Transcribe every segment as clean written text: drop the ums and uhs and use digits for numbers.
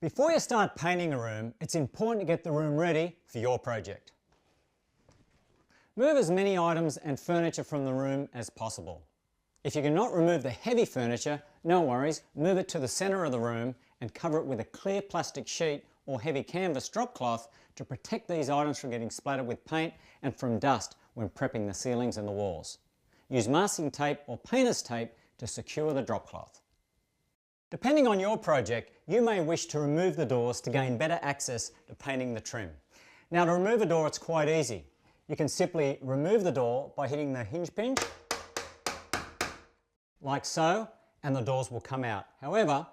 Before you start painting a room, it's important to get the room ready for your project. Move as many items and furniture from the room as possible. If you cannot remove the heavy furniture, no worries, move it to the centre of the room and cover it with a clear plastic sheet or heavy canvas drop cloth to protect these items from getting splattered with paint and from dust when prepping the ceilings and the walls. Use masking tape or painter's tape to secure the drop cloth. Depending on your project, you may wish to remove the doors to gain better access to painting the trim. Now, to remove a door, it's quite easy. You can simply remove the door by hitting the hinge pin, like so, and the doors will come out. However,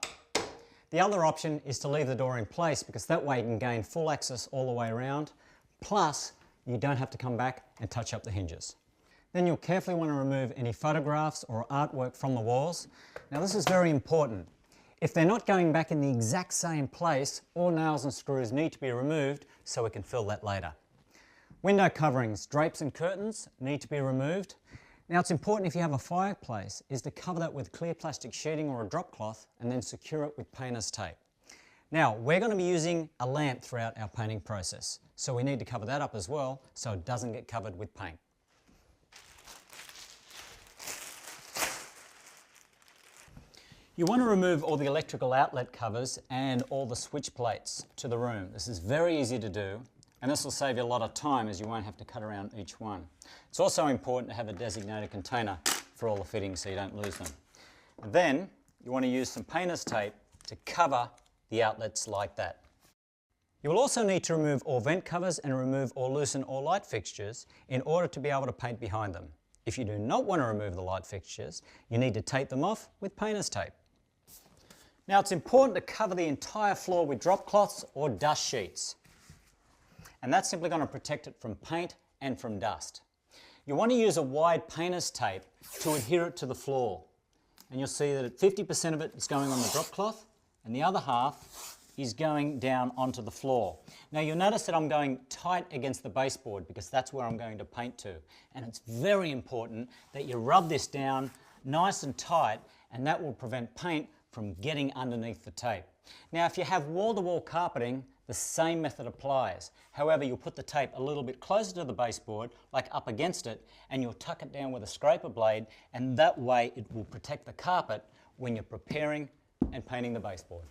the other option is to leave the door in place because that way you can gain full access all the way around, plus you don't have to come back and touch up the hinges. Then you'll carefully want to remove any photographs or artwork from the walls. Now, this is very important. If they're not going back in the exact same place, all nails and screws need to be removed so we can fill that later. Window coverings, drapes and curtains need to be removed. Now, it's important if you have a fireplace is to cover that with clear plastic sheeting or a drop cloth and then secure it with painter's tape. Now, we're going to be using a lamp throughout our painting process, so we need to cover that up as well so it doesn't get covered with paint. You want to remove all the electrical outlet covers and all the switch plates to the room. This is very easy to do, and this will save you a lot of time as you won't have to cut around each one. It's also important to have a designated container for all the fittings so you don't lose them. And then you want to use some painter's tape to cover the outlets like that. You will also need to remove all vent covers and remove or loosen all light fixtures in order to be able to paint behind them. If you do not want to remove the light fixtures, you need to tape them off with painter's tape. Now, it's important to cover the entire floor with drop cloths or dust sheets. And that's simply going to protect it from paint and from dust. You want to use a wide painter's tape to adhere it to the floor. And you'll see that 50% of it is going on the drop cloth and the other half is going down onto the floor. Now, you'll notice that I'm going tight against the baseboard because that's where I'm going to paint to. And it's very important that you rub this down nice and tight, and that will prevent paint from getting underneath the tape. Now, if you have wall-to-wall carpeting, the same method applies. However, you'll put the tape a little bit closer to the baseboard, like up against it, and you'll tuck it down with a scraper blade, and that way it will protect the carpet when you're preparing and painting the baseboard.